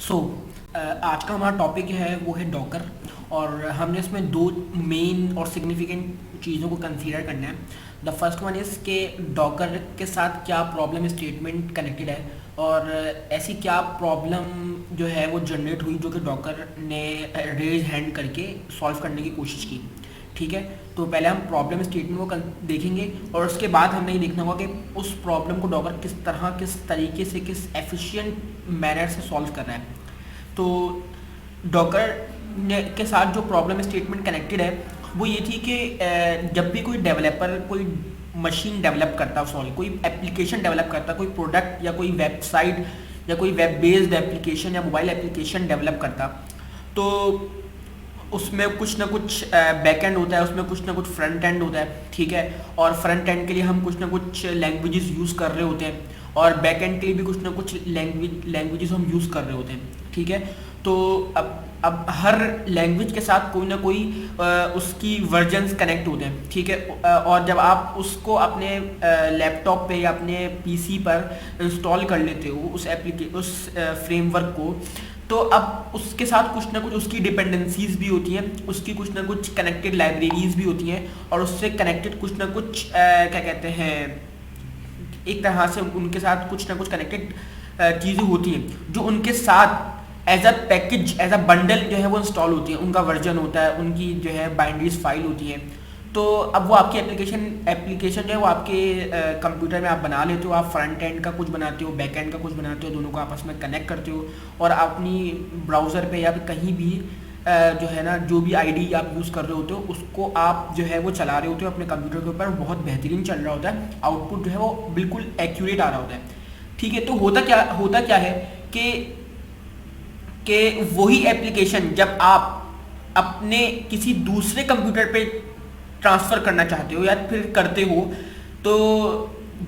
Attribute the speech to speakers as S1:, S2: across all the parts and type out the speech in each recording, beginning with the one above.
S1: सो आज का हमारा टॉपिक है वो है डॉकर। और हमने इसमें दो मेन और सिग्निफिकेंट चीज़ों को कंसीडर करना है। द फर्स्ट वन इज़ के डॉकर के साथ क्या प्रॉब्लम स्टेटमेंट कनेक्टेड है और ऐसी क्या प्रॉब्लम जो है वो जनरेट हुई जो कि डॉकर ने रेज हैंड करके सॉल्व करने की कोशिश की। ठीक है, तो पहले हम प्रॉब्लम स्टेटमेंट को देखेंगे और उसके बाद हमने ये देखना होगा कि उस प्रॉब्लम को डॉकर किस तरीके से किस एफिशिएंट मैनर से सॉल्व कर रहा है। तो डॉकर के साथ जो प्रॉब्लम स्टेटमेंट कनेक्टेड है वो ये थी कि जब भी कोई डेवलपर कोई मशीन डेवलप करता, सॉरी कोई एप्लीकेशन डेवलप करता, कोई प्रोडक्ट या कोई वेबसाइट या कोई वेब बेस्ड एप्लीकेशन या मोबाइल एप्लीकेशन डेवलप करता, तो उसमें कुछ ना कुछ बैक एंड होता है, उसमें कुछ ना कुछ फ्रंट एंड होता है। ठीक है, और फ्रंट एंड के लिए हम कुछ ना कुछ लैंग्वेजेस यूज़ कर रहे होते हैं और बैक एंड के लिए भी कुछ ना कुछ लैंग्वेजेस हम यूज़ कर रहे होते हैं। ठीक है, तो अब हर लैंग्वेज के साथ कोई ना कोई उसकी वर्जन्स कनेक्ट होते हैं। ठीक है, और जब आप उसको अपने लैपटॉप पे या अपने पीसी पर इंस्टॉल कर लेते हो उस फ्रेमवर्क को, तो अब उसके साथ कुछ ना कुछ उसकी डिपेंडेंसीज भी होती हैं, उसकी कुछ ना कुछ कनेक्टेड लाइब्रेरीज भी होती हैं और उससे कनेक्टेड कुछ ना कुछ क्या कहते हैं, एक तरह से उनके साथ कुछ ना कुछ कनेक्टेड चीज़ें होती हैं जो उनके साथ as a package, as a bundle जो है वो इंस्टॉल होती है। उनका वर्जन होता है, उनकी जो है बाइनरीज फाइल होती हैं। तो अब वो आपकी एप्लीकेशन जो है वो आपके कंप्यूटर में आप बना लेते हो, आप फ्रंट एंड का कुछ बनाते हो, बैक एंड का कुछ बनाते हो, दोनों को आपस में कनेक्ट करते हो और अपनी ब्राउज़र पे या फिर कहीं भी जो है ना, जो भी आईडी आप यूज़ कर रहे होते हो उसको आप जो है वो चला रहे होते हो अपने कंप्यूटर के ऊपर। बहुत बेहतरीन चल रहा होता है, आउटपुट जो है वो बिल्कुल एक्यूरेट आ रहा होता है। ठीक है, तो होता क्या है कि वही एप्लीकेशन जब आप अपने किसी दूसरे कंप्यूटर पे ट्रांसफ़र करना चाहते हो या फिर करते हो, तो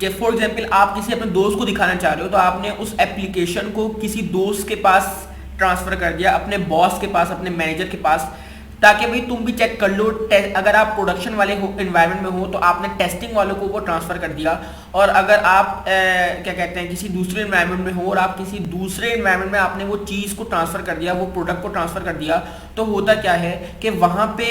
S1: जब फॉर एग्जांपल आप किसी अपने दोस्त को दिखाना चाह रहे हो तो आपने उस एप्लीकेशन को किसी दोस्त के पास ट्रांसफ़र कर दिया, अपने बॉस के पास, अपने मैनेजर के पास, ताकि भाई तुम भी चेक कर लो। अगर आप प्रोडक्शन वाले इन्वायरमेंट में हो तो आपने टेस्टिंग वालों को वो ट्रांसफ़र कर दिया, और अगर आप क्या कहते हैं किसी दूसरे इन्वायरमेंट में हो और आप किसी दूसरे इन्वायरमेंट में आपने वो चीज़ को ट्रांसफ़र कर दिया, वो प्रोडक्ट को ट्रांसफ़र कर दिया, तो होता क्या है कि वहाँ पे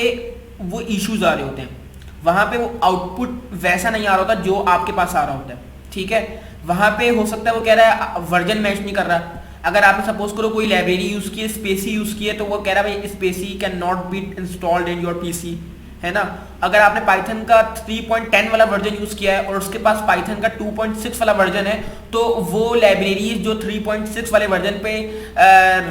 S1: वो इश्यूज आ रहे होते हैं, वहाँ पे वो आउटपुट वैसा नहीं आ रहा होता जो आपके पास आ रहा होता है। ठीक है, वहाँ पे हो सकता है वो कह रहा है वर्जन मैच नहीं कर रहा। अगर आपने सपोज करो कोई लाइब्रेरी यूज़ की है, स्पेसी यूज़ की है, तो वो कह रहा है भाई spacy can not be installed in your PC, है ना। अगर आपने पाइथन का 3.10 वाला वर्जन यूज़ किया है और उसके पास पाइथन का 2.6 वाला वर्जन है, तो वो लाइब्रेरीज जो 3.6 वाले वर्जन पे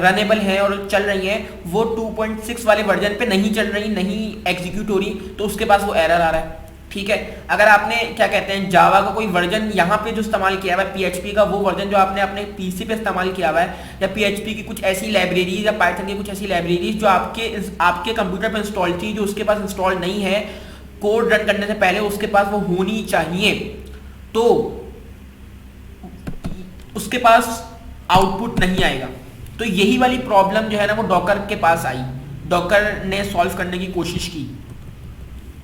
S1: रनेबल हैं और चल रही हैं, वो 2.6 वाले वर्जन पे नहीं चल रही, नहीं एग्जीक्यूट हो रही, तो उसके पास वो एरर आ रहा है। ठीक है, अगर आपने क्या कहते हैं जावा का कोई वर्जन यहाँ पे जो इस्तेमाल किया हुआ है, पीएचपी का वो वर्जन जो आपने अपने पीसी पे इस्तेमाल किया हुआ है, या पीएचपी की कुछ ऐसी लाइब्रेरीज या पाइथन की कुछ ऐसी लाइब्रेरीज जो आपके कंप्यूटर पे इंस्टॉल थी, जो उसके पास इंस्टॉल नहीं है, कोड रन करने से पहले उसके पास वो होनी चाहिए, तो उसके पास आउटपुट नहीं आएगा। तो यही वाली प्रॉब्लम जो है ना वो डॉकर के पास आई, डॉकर ने सॉल्व करने की कोशिश की।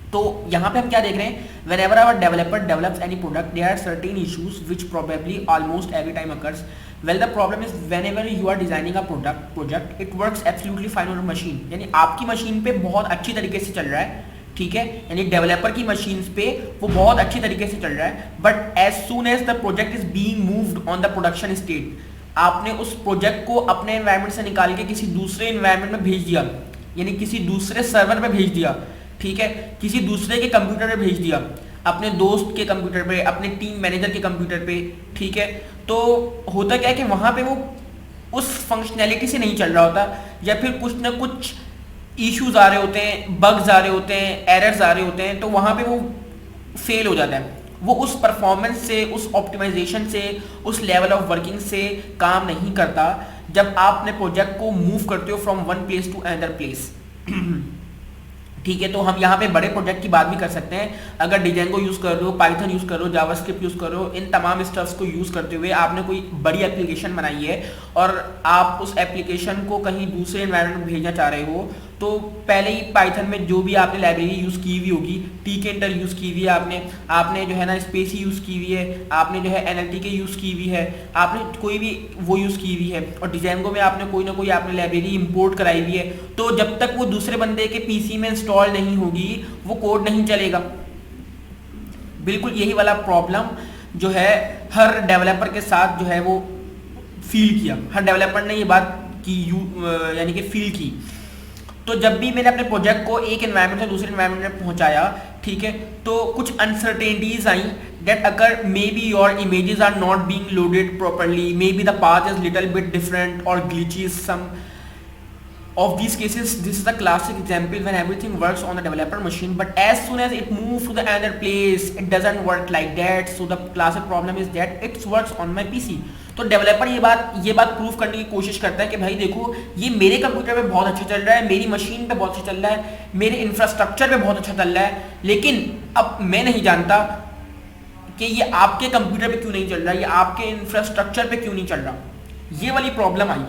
S1: तो यहाँ पे हम क्या देख रहे हैं, whenever our developer develops any product, there are certain issues which probably almost every time occurs. Well, the problem is whenever you are designing a project, it works absolutely fine on a machine. यानी आपकी machine पे बहुत अच्छी तरीके से चल रहा है, ठीक है, यानी डेवलपर की मशीन पे वो बहुत अच्छी तरीके से चल रहा है, but as soon as the project is being moved on the production state, आपने उस प्रोजेक्ट को अपने एनवायरनमेंट से निकाल के किसी दूसरे एनवायरनमेंट में भेज दिया, यानी किसी दूसरे सर्वर पे भेज दिया, ठीक है, किसी दूसरे के कंप्यूटर पे भेज दिया, अपने दोस्त के कंप्यूटर पे, अपने टीम मैनेजर के कंप्यूटर पे, ठीक है, तो होता क्या है कि वहाँ पे वो उस फंक्शनैलिटी से नहीं चल रहा होता, या फिर कुछ ना कुछ इश्यूज आ रहे होते हैं, बग्स आ रहे होते हैं, एरर्स आ रहे होते हैं, तो वहाँ पे वो फेल हो जाता है, वो उस परफॉर्मेंस से, उस ऑप्टिमाइजेशन से, उस लेवल ऑफ वर्किंग से काम नहीं करता जब आप अपने प्रोजेक्ट को मूव करते हो from one place to another place. ठीक है, तो हम यहाँ पे बड़े प्रोजेक्ट की बात भी कर सकते हैं। अगर डिजांगो यूज़ कर रहे हो, पाइथन यूज़ कर रहे हो, जावास्क्रिप्ट यूज़ कर रहे हो, इन तमाम स्टफ्स को यूज़ करते हुए आपने कोई बड़ी एप्लीकेशन बनाई है और आप उस एप्लीकेशन को कहीं दूसरे एनवायरनमेंट में भेजना चाह रहे हो, तो पहले ही पाइथन में जो भी आपने लाइब्रेरी यूज़ की हुई होगी, tkinter यूज़ की हुई है आपने, आपने जो है ना स्पेसी यूज़ की हुई है, आपने जो है NLTK यूज़ की हुई है, आपने कोई भी वो यूज़ की हुई है, और डिजाइंगो में आपने कोई ना कोई आपने लाइब्रेरी इंपोर्ट कराई हुई है। तो जब तक वो दूसरे बंदे के पीसी में इंस्टॉल नहीं होगी वो कोड नहीं चलेगा। बिल्कुल यही वाला प्रॉब्लम जो है हर डेवलपर के साथ जो है वो फील किया, हर डेवलपर ने ये बात की यानी कि फील की। तो जब भी मैंने अपने प्रोजेक्ट को एक एनवायरनमेंट से दूसरे एनवायरनमेंट में पहुंचाया, ठीक है, तो कुछ uncertainties I that occur maybe your images are not being loaded properly, maybe the path is little bit different or glitches. Some of these cases, this is the classic example when everything works on the developer machine, but as soon as it moves to the another place it doesn't work like that. So the classic problem is that it works on my PC. तो developer ये बात prove करने की कोशिश करता है कि भाई देखो ये मेरे कंप्यूटर पे बहुत अच्छा चल रहा है, मेरी मशीन पे बहुत अच्छा चल रहा है, मेरे इंफ्रास्ट्रक्चर पे बहुत अच्छा चल रहा है, लेकिन अब मैं नहीं जानता कि ये आपके कंप्यूटर पे क्यों नहीं चल रहा, ये आपके इंफ्रास्ट्रक्चर पे क्यों नहीं चल रहा। ये वाली प्रॉब्लम आई,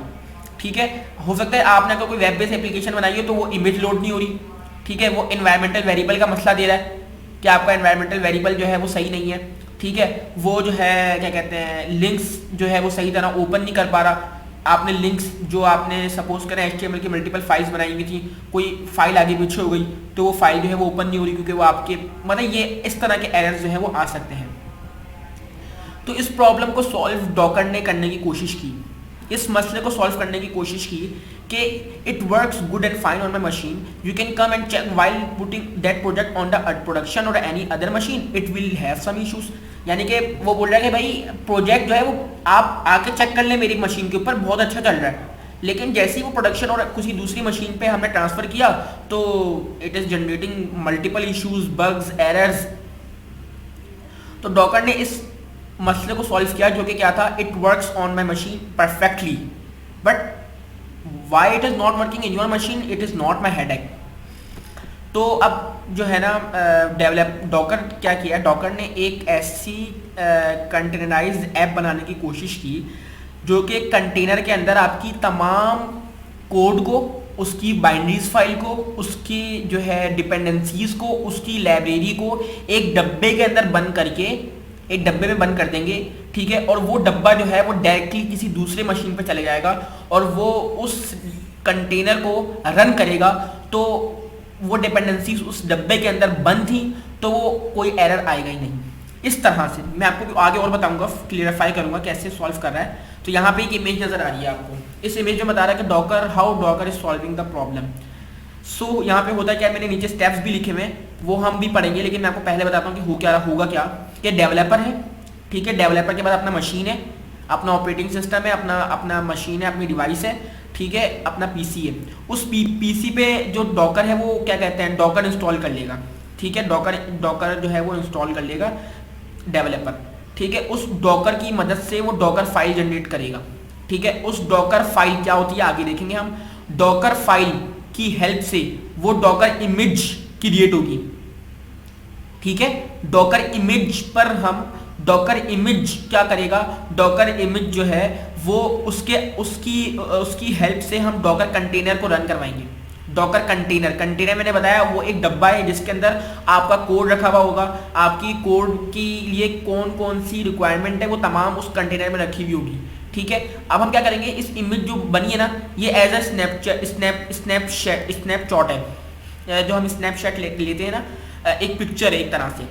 S1: ठीक है। हो सकता है आपने अगर कोई वेब बेस्ड एप्लीकेशन बनाई हो तो वो इमेज लोड नहीं हो रही, ठीक है, वो एनवायरमेंटल वेरिएबल का मसला दे रहा है कि आपका एनवायरमेंटल वेरिएबल जो है वो सही नहीं है, ठीक है, वो जो है क्या कहते हैं लिंक्स जो है वो सही तरह ओपन नहीं कर पा रहा। आपने लिंक्स जो आपने सपोज करें HTML की मल्टीपल फाइल्स बनाई हुई थी, कोई फाइल आगे पीछे हो गई तो वो फाइल जो है वो ओपन नहीं हो रही क्योंकि वो आपके मतलब ये इस तरह के एरर्स जो है वो आ सकते हैं। तो इस प्रॉब्लम को सॉल्व डॉकर ने करने की कोशिश की, इस मसले को सॉल्व करने की कोशिश की कि it works good and fine on my machine, you can come and check while putting that project on the production और any other machine it will have some issues. यानी कि वो बोल रहा है कि भाई प्रोजेक्ट जो है वो आप आके चेक कर ले मेरी मशीन के ऊपर बहुत अच्छा चल रहा है, लेकिन जैसे ही वो प्रोडक्शन और किसी दूसरी मशीन पे हमने ट्रांसफर किया तो it is generating multiple issues, bugs, errors. तो डॉकर ने इस मसले को सॉल्व किया जो कि क्या था, it works on my machine perfectly but why it is not working in your machine, it is not my headache. तो अब जो है ना डॉकर क्या किया, डॉकर ने एक ऐसी कंटेनराइज्ड ऐप बनाने की कोशिश की जो कि कंटेनर के अंदर आपकी तमाम कोड को, उसकी बाइनरीज फाइल को, उसकी जो है डिपेंडेंसीज को, उसकी लाइब्रेरी को एक डब्बे के अंदर बंद करके एक डब्बे में बंद कर देंगे, ठीक है, और वो डब्बा जो है वो डायरेक्टली किसी दूसरे मशीन पे चले जाएगा और वो उस कंटेनर को रन करेगा। तो वो डिपेंडेंसीज उस डब्बे के अंदर बंद थी तो वो कोई एरर आएगा ही नहीं। इस तरह से मैं आपको आगे और बताऊंगा, क्लियरिफाई करूंगा कैसे सॉल्व कर रहा है। तो यहाँ पे एक इमेज नजर आ रही है आपको, इस इमेज में बता रहा है कि docker how docker is solving the problem. So यहाँ पे होता है क्या, मैंने नीचे स्टेप्स भी लिखे हुए हैं वो हम भी पढ़ेंगे, लेकिन मैं आपको पहले बताता हूँ कि होगा क्या कि डेवलपर है, ठीक है, डेवलपर के बाद अपना मशीन है, अपना ऑपरेटिंग सिस्टम है, अपना मशीन है, अपनी डिवाइस है, ठीक है, अपना पीसी है। उस पीसी पे जो डॉकर है वो क्या कहते हैं डॉकर इंस्टॉल कर लेगा, ठीक है, डॉकर जो है वो इंस्टॉल कर लेगा डेवलपर, ठीक है। उस डॉकर की मदद से वो डॉकर फाइल जनरेट करेगा, ठीक है। उस डॉकर फाइल क्या होती है आगे देखेंगे हम। डॉकर फाइल की हेल्प से वो डॉकर इमेज क्रिएट होगी, ठीक है। डॉकर इमेज पर हम डॉकर इमेज क्या करेगा, डॉकर इमेज जो है वो उसकी हेल्प से हम डॉकर कंटेनर को रन करवाएंगे। डॉकर कंटेनर मैंने बताया वो एक डब्बा है जिसके अंदर आपका कोड रखा हुआ होगा, आपकी कोड के लिए कौन कौन सी रिक्वायरमेंट है वो तमाम उस कंटेनर में रखी हुई होगी, ठीक है। अब हम क्या करेंगे, इस इमेज जो बनी है ना ये एज अ स्नैपशॉट है, जो हम स्नैपशॉट लेते हैं ना, एक पिक्चर है एक तरह से।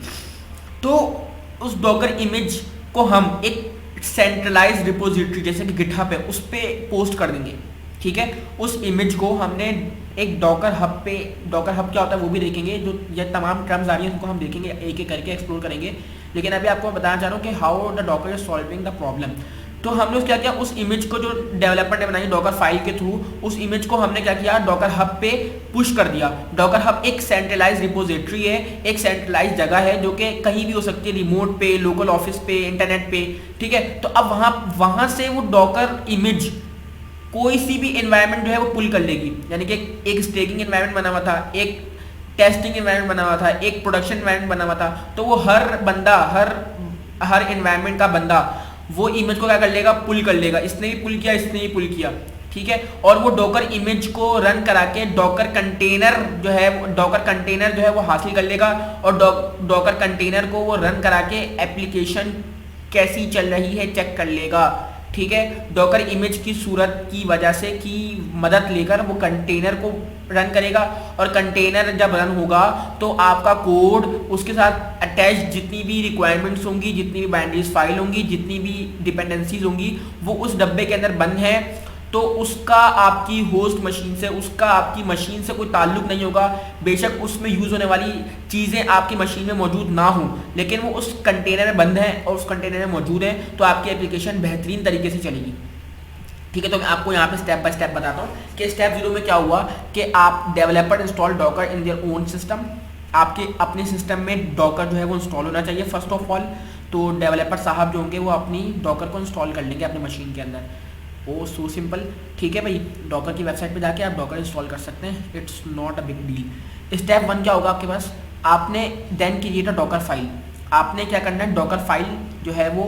S1: तो उस डॉकर इमेज को हम एक सेंट्रलाइज रिपोजिटरी जैसे कि गिटहब है उस पर पोस्ट कर देंगे, ठीक है। उस इमेज को हमने एक डॉकर हब क्या होता है वो भी देखेंगे, जो ये तमाम टर्म्स आ रही हैं उनको हम देखेंगे, एक एक करके एक्सप्लोर करेंगे। लेकिन अभी आपको बताना चाह रहा हूँ कि how the Docker is solving the problem. तो हमने क्या किया, उस इमेज को जो डेवलपर ने बनाई डॉकर फाइल के थ्रू, उस इमेज को हमने क्या किया डॉकर हब पे पुश कर दिया। डॉकर हब एक सेंट्रलाइज रिपोजिटरी है, एक सेंट्रलाइज जगह है जो कि कहीं भी हो सकती है, रिमोट पे, लोकल ऑफिस पे, इंटरनेट पे, ठीक है। तो अब वहां से वो डॉकर इमेज कोई सी भी एनवायरनमेंट जो है वो पुल कर लेगी। यानी कि एक स्टेकिंग एनवायरनमेंट बना हुआ था, एक टेस्टिंग एनवायरनमेंट बना हुआ था, एक प्रोडक्शन एनवायरनमेंट बना हुआ था, तो वो हर एनवायरनमेंट का बंदा वो इमेज को क्या कर लेगा, पुल कर लेगा। इसने भी पुल किया, इसने भी पुल किया, ठीक है, और वो डॉकर इमेज को रन करा के डॉकर कंटेनर जो है वो हासिल कर लेगा, और डॉकर कंटेनर को वो रन करा के एप्लीकेशन कैसी चल रही है चेक कर लेगा। ठीक है, डॉकर इमेज की सूरत की वजह से की मदद लेकर वो कंटेनर को रन करेगा, और कंटेनर जब रन होगा तो आपका कोड उसके साथ अटैच जितनी भी रिक्वायरमेंट्स होंगी, जितनी भी बाइनरीज फाइल होंगी, जितनी भी डिपेंडेंसीज होंगी, वो उस डब्बे के अंदर बंद है, तो उसका आपकी होस्ट मशीन से, उसका आपकी मशीन से कोई ताल्लुक नहीं होगा। बेशक उसमें यूज होने वाली चीज़ें आपकी मशीन में मौजूद ना हो, लेकिन वो उस कंटेनर में बंद है और उस कंटेनर में मौजूद है, तो आपकी एप्लीकेशन बेहतरीन तरीके से चलेगी। ठीक है, तो मैं आपको यहाँ पे स्टेप बाय स्टेप बताता हूँ कि स्टेप 0 में क्या हुआ कि आप developer install Docker in their own system. आपके अपने सिस्टम में डॉकर जो है वो इंस्टॉल होना चाहिए फर्स्ट ऑफ ऑल। तो डेवलपर साहब जो होंगे वो अपनी डॉकर को इंस्टॉल कर लेंगे अपनी मशीन के अंदर। ओ सो सिंपल। ठीक है भाई, डॉकर की वेबसाइट पे जाके आप डॉकर इंस्टॉल कर सकते हैं, it's not a big deal. Step 1 क्या होगा आपके पास, आपने then create a docker file. आपने क्या करना है, डॉकर फाइल जो है वो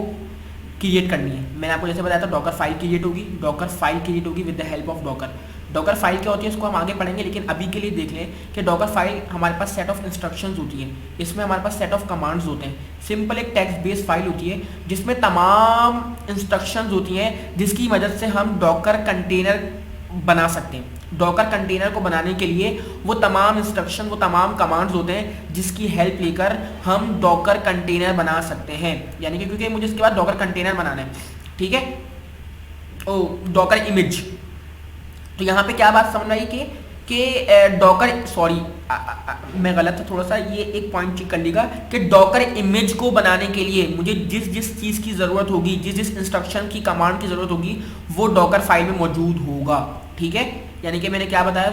S1: क्रिएट करनी है। मैंने आपको जैसे बताया था डॉकर फाइल क्रिएट होगी with the help of Docker. Docker file क्या होती है इसको हम आगे पढ़ेंगे, लेकिन अभी के लिए देख लें कि डॉकर फाइल हमारे पास सेट ऑफ इंस्ट्रक्शंस होती है, इसमें हमारे पास सेट ऑफ कमांड्स होते हैं। सिंपल एक टेक्स्ट बेस्ड फाइल होती है जिसमें तमाम इंस्ट्रक्शंस होती हैं, जिसकी मदद से हम डॉकर कंटेनर बना सकते हैं। डॉकर कंटेनर को बनाने के लिए वो तमाम इंस्ट्रक्शन, वो तमाम कमांड्स होते हैं जिसकी हेल्प लेकर हम डॉकर कंटेनर बना सकते हैं। यानी कि क्योंकि मुझे इसके बाद डॉकर कंटेनर बनाना है, ठीक है, ओ डॉकर इमेज। तो यहाँ पे क्या बात समझ आई कि डॉकर, सॉरी मैं गलत था थोड़ा सा, ये एक पॉइंट चेक कर लीजिएगा कि डॉकर इमेज को बनाने के लिए मुझे जिस जिस चीज़ की ज़रूरत होगी, जिस जिस इंस्ट्रक्शन की कमांड की ज़रूरत होगी, वो डॉकर फाइल में मौजूद होगा। ठीक है, यानी कि मैंने क्या बताया,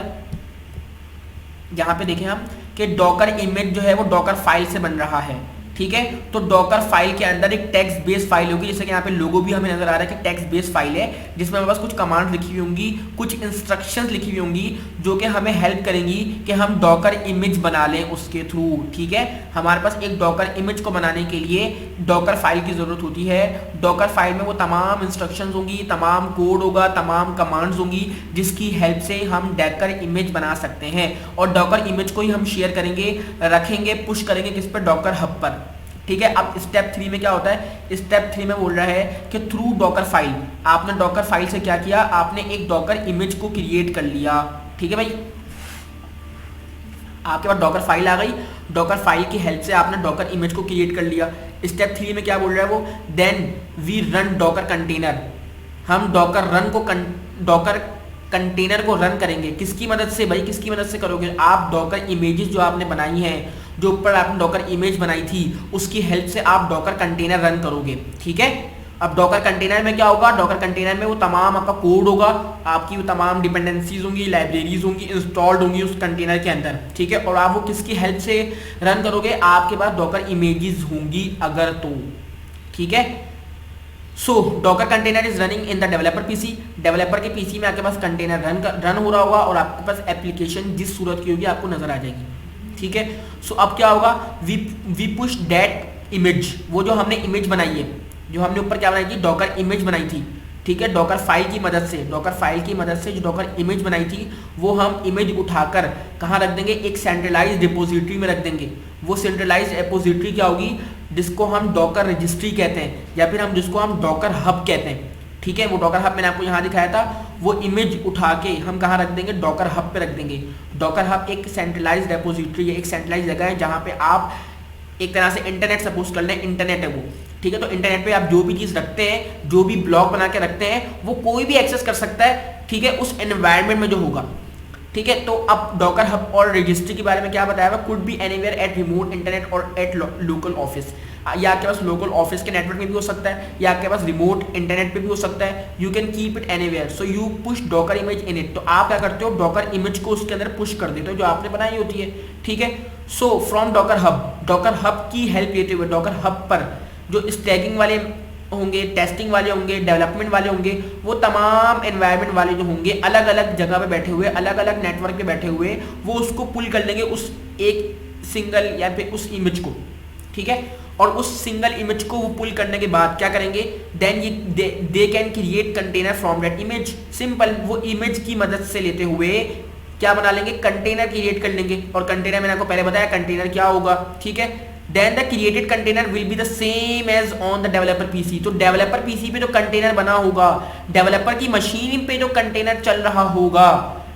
S1: यहाँ पे देखें हम कि डॉकर इमेज जो है वो डॉकर फाइल से बन रहा है। ठीक है, तो डॉकर फाइल के अंदर एक टेक्स्ट बेस्ड फाइल होगी, जैसे कि यहाँ पे लोगो भी हमें नजर आ रहा है कि टेक्स्ट बेस्ड फाइल है, जिसमें हमारे पास कुछ कमांड लिखी हुई होंगी, कुछ इंस्ट्रक्शंस लिखी हुई होंगी, जो कि हमें हेल्प करेंगी कि हम डॉकर इमेज बना लें उसके थ्रू। ठीक है, हमारे पास एक डॉकर इमेज को बनाने के लिए डॉकर फाइल की जरूरत होती है। डॉकर फाइल में वो तमाम इंस्ट्रक्शंस होंगी, तमाम कोड होगा, तमाम कमांड्स होंगी, जिसकी हेल्प से हम डॉकर इमेज बना सकते हैं, और डॉकर इमेज को ही हम शेयर करेंगे, रखेंगे, पुश करेंगे किस पर, डॉकर हब पर। ठीक है, अब स्टेप 3 में क्या होता है, स्टेप 3 में बोल रहा है कि थ्रू डॉकर फाइल, आपने डॉकर फाइल से क्या किया, आपने एक डॉकर इमेज को क्रिएट कर लिया। ठीक है भाई, आपके पास डॉकर फाइल आ गई, डॉकर फाइल की हेल्प से आपने डॉकर इमेज को क्रिएट कर लिया। स्टेप 3 में क्या बोल रहा है वो, then we run docker container. हम डॉकर कंटेनर को रन करेंगे, किसकी मदद से भाई, किसकी मदद से करोगे आप, डॉकर इमेजेस जो आपने बनाई हैं, जो ऊपर आपने डॉकर इमेज बनाई थी, उसकी हेल्प से आप डॉकर कंटेनर रन करोगे। ठीक है, अब डॉकर कंटेनर में क्या होगा, डॉकर कंटेनर में वो तमाम आपका कोड होगा, आपकी वो तमाम डिपेंडेंसीज होंगी, लाइब्रेरीज होंगी, इंस्टॉल्ड होंगी उस कंटेनर के अंदर। ठीक है, और आप वो किसकी हेल्प से रन करोगे, आपके पास डॉकर इमेजेस होंगी अगर तो। ठीक है, so docker container is running in the developer PC. Developer के पीसी में आपके पास कंटेनर रन हो रहा होगा, और आपके पास एप्लीकेशन जिस सूरत की होगी आपको नजर आ जाएगी। ठीक है, सो अब क्या होगा, वी पुश दैट इमेज, वो जो हमने इमेज बनाई है, जो हमने ऊपर क्या बनाई थी, डॉकर इमेज बनाई थी। ठीक है, डॉकर फाइल की मदद से, डॉकर फाइल की मदद से जो डॉकर इमेज बनाई थी, वो हम इमेज उठाकर कहाँ रख देंगे, एक सेंट्रलाइज डिपोजिटरी में रख देंगे। वो सेंट्रलाइज डिपोजिटरी क्या होगी, जिसको हम डॉकर रजिस्ट्री कहते हैं, या फिर जिसको हम डॉकर हब कहते हैं। ठीक है, वो डॉकर हब मैंने आपको यहाँ दिखाया था, वो इमेज उठा के हम कहाँ रख देंगे, डॉकर हब पे रख देंगे। डॉकर हब एक सेंट्रलाइज डिपोजिटरी है, एक सेंट्रलाइज जगह है जहाँ पे आप एक तरह से इंटरनेट सपोज कर लें, इंटरनेट है वो। ठीक है, तो इंटरनेट पे आप जो भी चीज़ रखते हैं, जो भी ब्लॉग बना के रखते हैं, वो कोई भी एक्सेस कर सकता है। ठीक है, उस एनवायरनमेंट में जो होगा। ठीक है, तो अब डॉकर हब और रजिस्ट्री के बारे में क्या बताया हुआ, could be anywhere at remote internet और एट लोकल ऑफिस। या आपके पास लोकल ऑफिस के नेटवर्क में भी हो सकता है, या आपके पास रिमोट इंटरनेट पे भी हो सकता है। You can keep it anywhere, so you push Docker image in it. तो आप क्या करते हो, डॉकर इमेज को उसके अंदर पुश कर देते हो जो आपने बनाई होती है। ठीक है, सो फ्रॉम डॉकर हब की हेल्प लेते हुए, डॉकर हब पर जो स्टैगिंग वाले होंगे, टेस्टिंग वाले होंगे, डेवलपमेंट वाले होंगे, वो तमाम एनवायरनमेंट वाले जो होंगे, अलग अलग जगह पे बैठे हुए, अलग अलग नेटवर्क पे बैठे हुए, वो उसको पुल कर लेंगे उस एक सिंगल या फिर उस इमेज को। ठीक है, और उस सिंगल इमेज को वो पुल करने के बाद क्या करेंगे, देन ये they can create container from that image. Simple, वो इमेज की मदद से लेते हुए क्या बना लेंगे, कंटेनर क्रिएट कर लेंगे। और कंटेनर मैंने आपको पहले बताया कंटेनर क्या होगा, ठीक है। Then the created container will be the same as on the developer PC. तो डेवलपर पीसी पे जो कंटेनर बना होगा, डेवलपर की मशीन पे जो कंटेनर चल रहा होगा,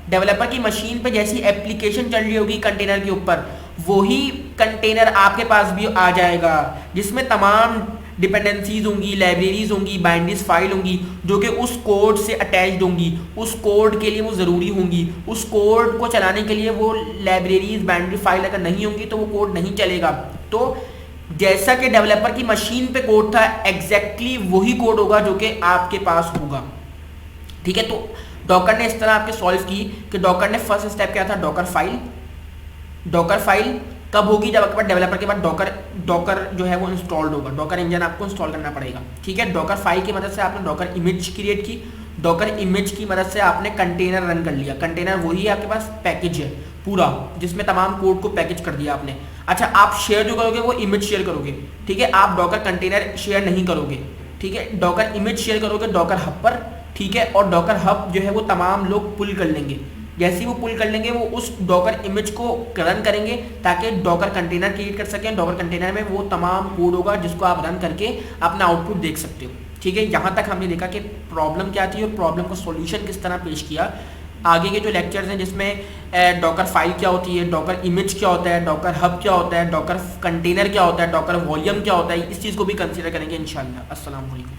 S1: डेवलपर की मशीन पे जैसी एप्लीकेशन चल रही होगी कंटेनर के ऊपर, वही कंटेनर आपके पास भी आ जाएगा, जिसमें तमाम डिपेंडेंसीज होंगी, लाइब्रेरीज होंगी, बाइंडरीज फाइल होंगी, जो कि उस कोड से अटैच्ड होंगी, उस कोड के लिए वो ज़रूरी होंगी। उस कोड को चलाने के लिए वो लाइब्रेरीज बाइंडरी फाइल अगर नहीं होंगी तो वो कोड नहीं चलेगा। तो जैसा कि डेवलपर की मशीन पे कोड था, एग्जैक्टली वही कोड होगा जो कि आपके पास होगा, ठीक है। तो डॉकर ने इस तरह आपके सॉल्व की कि डॉकर ने फर्स्ट स्टेप क्या था, डॉकर फाइल। डॉकर फाइल कब होगी, जब आपके पास डेवलपर के बाद डॉकर जो है वो इंस्टॉल्ड होगा, डॉकर इंजन आपको इंस्टॉल करना पड़ेगा, ठीक है। डॉकर फाइल की मदद से आपने डॉकर इमेज क्रिएट की, डॉकर इमेज की मदद से आपने कंटेनर रन कर लिया। कंटेनर वही आपके पास पैकेज है पूरा, जिसमें तमाम कोड को पैकेज कर दिया आपने। अच्छा, आप शेयर जो करोगे वो इमेज शेयर करोगे, ठीक है। आप डॉकर कंटेनर शेयर नहीं करोगे, ठीक है। डॉकर इमेज शेयर करोगे डॉकर हब पर, ठीक है। और डॉकर हब जो है वो तमाम लोग पुल कर लेंगे। जैसे ही वो पुल कर लेंगे वो उस डॉकर इमेज को रन करेंगे ताकि डॉकर कंटेनर क्रिएट कर सकें। डॉकर कंटेनर में वो तमाम कोड होगा जिसको आप रन करके अपना आउटपुट देख सकते हो, ठीक है। यहाँ तक हमने देखा कि प्रॉब्लम क्या थी और प्रॉब्लम को सॉल्यूशन किस तरह पेश किया। आगे के जो लेक्चर्स हैं जिसमें डॉकर फाइल क्या होती है, डॉकर इमेज क्या होता है, डॉकर हब क्या होता है, डॉकर कंटेनर क्या होता है, डॉकर वॉल्यूम क्या होता है, इस चीज़ को भी कंसीडर करेंगे इंशाल्लाह। अस्सलाम वालेकुम।